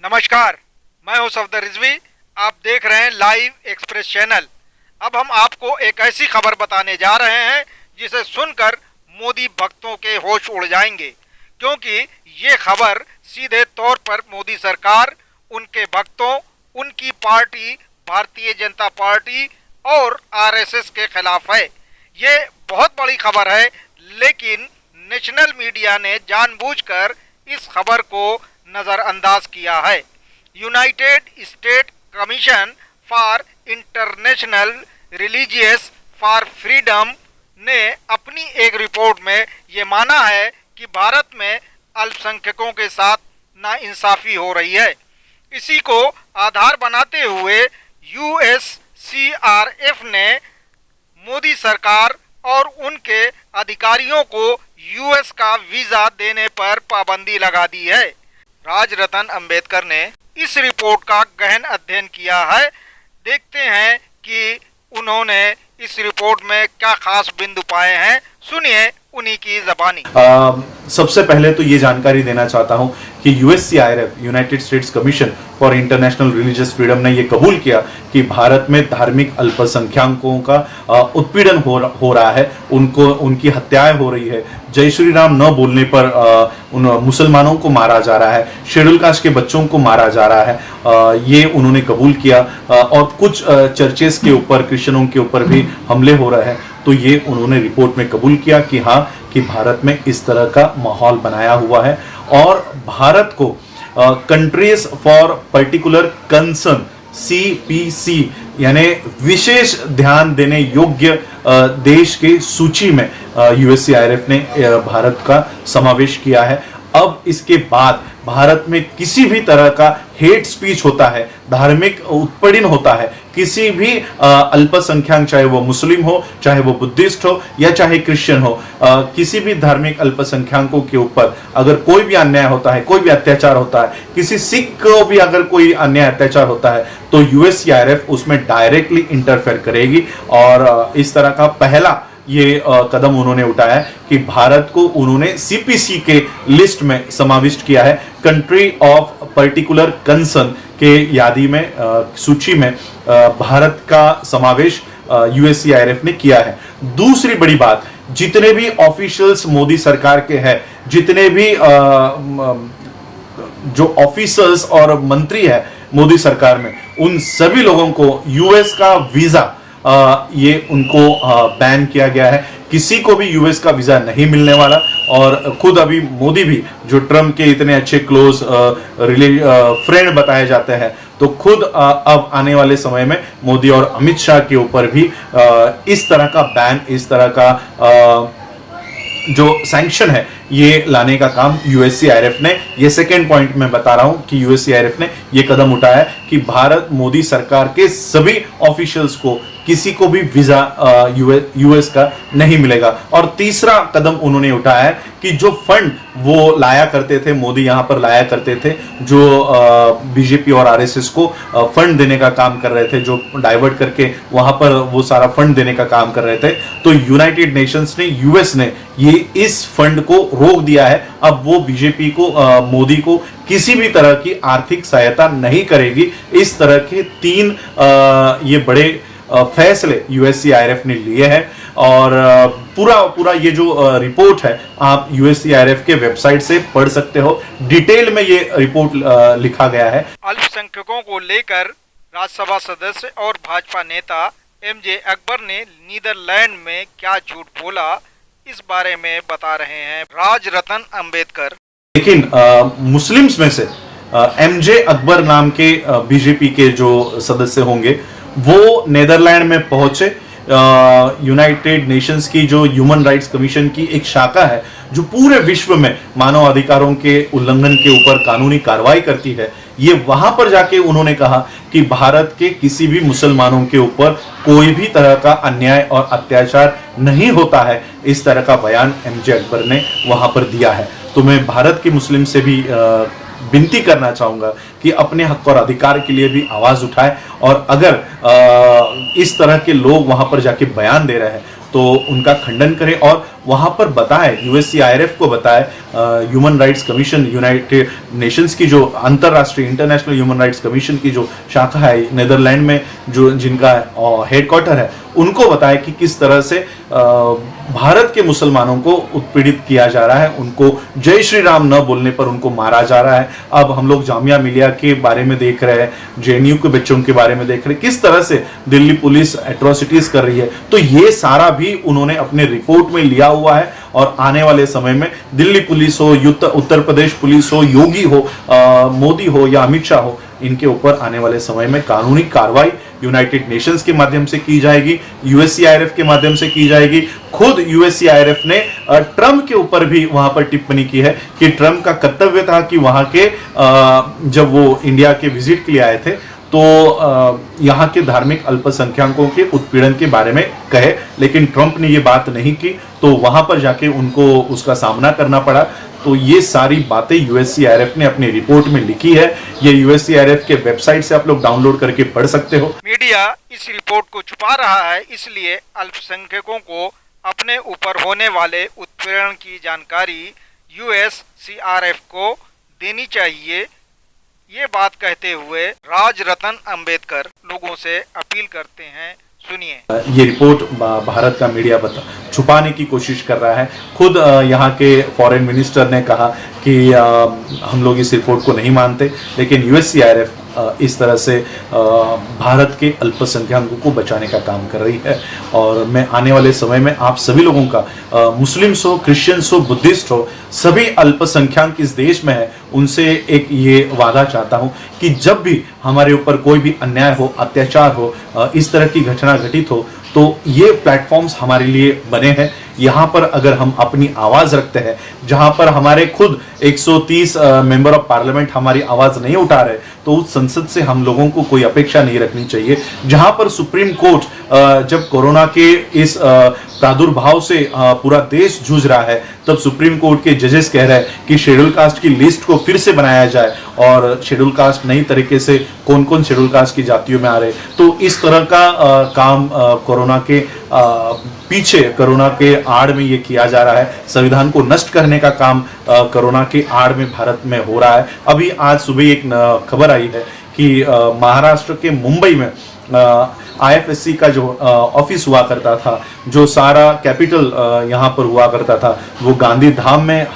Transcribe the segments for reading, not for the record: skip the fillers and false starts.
नमस्कार, मैं हूं सफदर रिजवी। आप देख रहे हैं लाइव एक्सप्रेस चैनल। अब हम आपको एक ऐसी खबर बताने जा रहे हैं जिसे सुनकर मोदी भक्तों के होश उड़ जाएंगे, क्योंकि ये खबर सीधे तौर पर मोदी सरकार, उनके भक्तों, उनकी पार्टी भारतीय जनता पार्टी और आरएसएस के खिलाफ है। ये बहुत बड़ी खबर है, लेकिन नेशनल मीडिया ने जानबूझकर इस खबर को नज़रअंदाज किया है। United state commission for International religious for freedom ने अपनी एक रिपोर्ट में ये माना है कि भारत में अल्पसंख्यकों के साथ नाइंसाफ़ी हो रही है। इसी को आधार बनाते हुए यूएससीआरएफ ने मोदी सरकार और उनके अधिकारियों को यूएस का वीज़ा देने पर पाबंदी लगा दी है। राजरतन अंबेडकर ने इस रिपोर्ट का गहन अध्ययन किया है। देखते हैं कि उन्होंने इस रिपोर्ट में क्या खास बिंदु पाए हैं। सुनिए उन्हीं की ज़बानी। सबसे पहले तो ये जानकारी देना चाहता हूं कि U S C I R F, United States Commission for International Religious Freedom ने ये कबूल किया कि भारत में धार्मिक अल्पसंख्यकों का उत्पीड़न हो रहा है, उनकी हत्याएं हो रही है। जय श्री राम न बोलने पर उन मुसलमानों को मारा जा रहा है, शेड्यूल कास्ट के बच्चों को मारा जा रहा है। ये उन्होंने कबूल किया और कुछ चर्चेस के ऊपर, क्रिश्चियनों के ऊपर भी हमले हो रहे हैं। तो ये उन्होंने रिपोर्ट में कबूल किया कि हाँ, कि भारत में इस तरह का माहौल बनाया हुआ है और भारत को countries for particular concern CPC यानी विशेष ध्यान देने योग्य देश के सूची में यूएससीआरएफ ने भारत का समावेश किया है। अब इसके बाद भारत में किसी भी तरह का हेट स्पीच होता है, धार्मिक उत्पीड़न होता है, किसी भी अल्पसंख्यक, चाहे वो मुस्लिम हो, चाहे वो बुद्धिस्ट हो या चाहे क्रिश्चियन हो, किसी भी धार्मिक अल्पसंख्यकों के ऊपर अगर कोई भी अन्याय होता है, कोई भी अत्याचार होता है, किसी सिख को भी अगर कोई अन्याय अत्याचार होता है, तो यूएससीआरएफ उसमें डायरेक्टली इंटरफेयर करेगी। और इस तरह का पहला ये कदम उन्होंने उठाया कि भारत को उन्होंने CPC के लिस्ट में समाविष्ट किया है, कंट्री ऑफ पर्टिकुलर कंसर्न के यादी में, सूची में भारत का समावेश यूएससीआरएफ ने किया है। दूसरी बड़ी बात, जितने भी ऑफिशियल्स मोदी सरकार के हैं, जितने भी जो ऑफिसर्स और मंत्री है मोदी सरकार में, उन सभी लोगों को यूएस का वीजा ये उनको बैन किया गया है। किसी को भी यूएस का वीजा नहीं मिलने वाला। और खुद अभी मोदी भी, जो ट्रम्प के इतने अच्छे क्लोज फ्रेंड बताए जाते हैं, तो खुद अब आने वाले समय में मोदी और अमित शाह के ऊपर भी इस तरह का बैन, इस तरह का जो सैंक्शन है, ये लाने का काम यूएससीआरएफ ने, ये सेकेंड पॉइंट में बता रहा हूं कि यूएससीआरएफ ने ये कदम उठाया है कि भारत मोदी सरकार के सभी ऑफिशियल्स को, किसी को भी वीजा यूएस का नहीं मिलेगा। और तीसरा कदम उन्होंने उठाया है कि जो फंड वो लाया करते थे, मोदी यहां पर लाया करते थे, जो बीजेपी और आरएसएस को फंड देने का काम कर रहे थे, जो डाइवर्ट करके वहां पर वो सारा फंड देने का काम कर रहे थे, तो यूनाइटेड नेशंस ने, यूएस ने ये इस फंड को रोक दिया है। अब वो बीजेपी को, मोदी को किसी भी तरह की आर्थिक सहायता नहीं करेगी। इस तरह के 3 ये बड़े फैसले यूएससीआरएफ ने लिए हैं। और पूरा ये जो रिपोर्ट है, आप यूएससीआरएफ के वेबसाइट से पढ़ सकते हो। डिटेल में ये रिपोर्ट लिखा गया है। अल्पसंख्यकों को लेकर राज्यसभा सदस्य और भाजपा नेता MJ अकबर ने नीदरलैंड में क्या झूठ बोला, इस बारे में बता रहे हैं राजरतन अंबेडकर। लेकिन मुस्लिम्स में से MJ अकबर नाम के बीजेपी के जो सदस्य होंगे, वो नीदरलैंड में पहुंचे। यूनाइटेड नेशंस की जो ह्यूमन राइट्स कमीशन की एक शाखा है, जो पूरे विश्व में मानव अधिकारों के उल्लंघन के ऊपर कानूनी कार्रवाई करती है, ये वहां पर जाके उन्होंने कहा कि भारत के किसी भी मुसलमानों के ऊपर कोई भी तरह का अन्याय और अत्याचार नहीं होता है। इस तरह का बयान MJ अकबर ने वहां पर दिया है। तो मैं भारत के मुस्लिम से भी विनती करना चाहूंगा कि अपने हक और अधिकार के लिए भी आवाज उठाए। और अगर इस तरह के लोग वहां पर जाके बयान दे रहे हैं तो उनका खंडन करें और वहां पर बताए, यूएससीआईआरएफ को बताए, human rights commission, United Nations की जो अंतरराष्ट्रीय इंटरनेशनल ह्यूमन राइट्स कमीशन की जो शाखा है नेदरलैंड में, जो जिनका हेडक्वार्टर है, उनको बताया कि किस तरह से भारत के मुसलमानों को उत्पीड़ित किया जा रहा है, उनको जय श्री राम न बोलने पर उनको मारा जा रहा है। अब हम लोग जामिया मिलिया के बारे में देख रहे हैं, जेएनयू के बच्चों के बारे में देख रहे हैं, किस तरह से दिल्ली पुलिस एट्रोसिटीज कर रही है। तो ये सारा भी उन्होंने अपने रिपोर्ट में लिया हुआ है और आने वाले समय में दिल्ली पुलिस हो, उत्तर प्रदेश पुलिस हो, योगी हो, मोदी हो या अमित शाह हो, इनके ऊपर आने वाले समय में कानूनी कार्रवाई यूनाइटेड नेशंस के माध्यम से की जाएगी, यूएससीआईआरएफ के माध्यम से की जाएगी। खुद यूएससीआईआरएफ ने ट्रम्प के ऊपर भी वहां पर टिप्पणी की है कि ट्रम्प का कर्तव्य था कि वहां के जब वो इंडिया के विजिट के लिए आए थे तो यहाँ के धार्मिक अल्पसंख्यकों के उत्पीड़न के बारे में कहे, लेकिन ट्रंप ने ये बात नहीं की, तो वहां पर जाके उनको उसका सामना करना पड़ा। तो ये सारी बातें यूएससीआईआरएफ ने अपनी रिपोर्ट में लिखी है। ये यूएससीआईआरएफ के वेबसाइट से आप लोग डाउनलोड करके पढ़ सकते हो। मीडिया इस रिपोर्ट को छुपा रहा है, इसलिए अल्पसंख्यकों को अपने ऊपर होने वाले उत्पीड़न की जानकारी यूएससीआईआरएफ को देनी चाहिए। ये बात कहते हुए राज रतन अंबेडकर लोगों से अपील करते हैं, सुनिए। ये रिपोर्ट भारत का मीडिया छुपाने की कोशिश कर रहा है। खुद यहाँ के फॉरेन मिनिस्टर ने कहा कि हम लोग इस रिपोर्ट को नहीं मानते, लेकिन यूएससीआईआरएफ इस तरह से भारत के अल्पसंख्यकों को बचाने का काम कर रही है। और मैं आने वाले समय में आप सभी लोगों का, मुस्लिम्स हो, क्रिश्चियंस हो, बुद्धिस्ट हो, सभी अल्पसंख्यक इस देश में है, उनसे एक ये वादा चाहता हूं कि जब भी हमारे ऊपर कोई भी अन्याय हो, अत्याचार हो, इस तरह की घटना घटित हो, तो ये प्लेटफॉर्म्स हमारे लिए बने हैं। यहाँ पर अगर हम अपनी आवाज रखते हैं, जहां पर हमारे खुद 130 मेंबर ऑफ पार्लियामेंट हमारी आवाज नहीं उठा रहे, तो उस संसद से हम लोगों को कोई अपेक्षा नहीं रखनी चाहिए। जहां पर सुप्रीम कोर्ट जब कोरोना के इस प्रादुर्भाव से पूरा देश जूझ रहा है, तब सुप्रीम कोर्ट के जजेस कह रहे हैं कि शेड्यूल कास्ट की लिस्ट को फिर से बनाया जाए और शेड्यूल कास्ट नई तरीके से कौन कौन शेड्यूल कास्ट की जातियों में आ रहे। तो इस तरह का काम कोरोना के पीछे, कोरोना के आड़ में ये किया जा रहा है। संविधान को नष्ट करने का काम कोरोना के आड़ में भारत में हो रहा है। अभी आज सुबह एक खबर आई है कि महाराष्ट्र के मुंबई में आईएफएससी का जो ऑफिस हुआ करता था, जो सारा कैपिटल यहाँ पर हुआ करता था, वो गांधी धाम में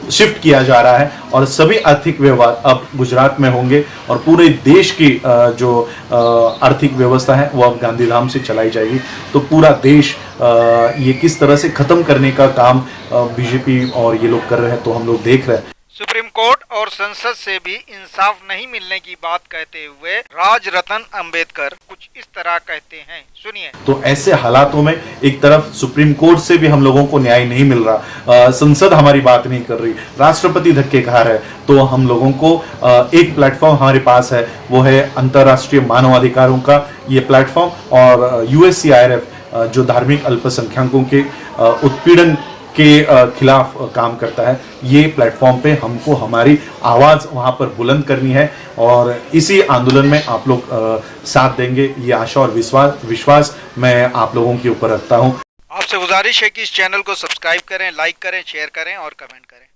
शिफ्ट किया जा रहा है और सभी आर्थिक व्यवहार अब गुजरात में होंगे और पूरे देश की जो आर्थिक व्यवस्था है वो अब गांधीधाम से चलाई जाएगी। तो पूरा देश ये किस तरह से खत्म करने का काम बीजेपी और ये लोग कर रहे हैं, तो हम लोग देख रहे हैं। सुप्रीम कोर्ट और संसद से भी इंसाफ नहीं मिलने की बात कहते हुए राज रतन अंबेडकर कुछ इस तरह कहते हैं, सुनिए। तो ऐसे हालातों में एक तरफ सुप्रीम कोर्ट से भी हम लोगों को न्याय नहीं मिल रहा, संसद हमारी बात नहीं कर रही, राष्ट्रपति धक्के खा रहे, तो हम लोगों को एक प्लेटफॉर्म हमारे पास है, वो है अंतर्राष्ट्रीय मानवाधिकारों का ये प्लेटफॉर्म और यूएससीआईआरएफ जो धार्मिक अल्पसंख्यकों के उत्पीड़न के खिलाफ काम करता है। ये प्लेटफॉर्म पे हमको हमारी आवाज वहां पर बुलंद करनी है और इसी आंदोलन में आप लोग साथ देंगे, ये आशा और विश्वास मैं आप लोगों के ऊपर रखता हूं। आपसे गुजारिश है कि इस चैनल को सब्सक्राइब करें, लाइक करें, शेयर करें और कमेंट करें।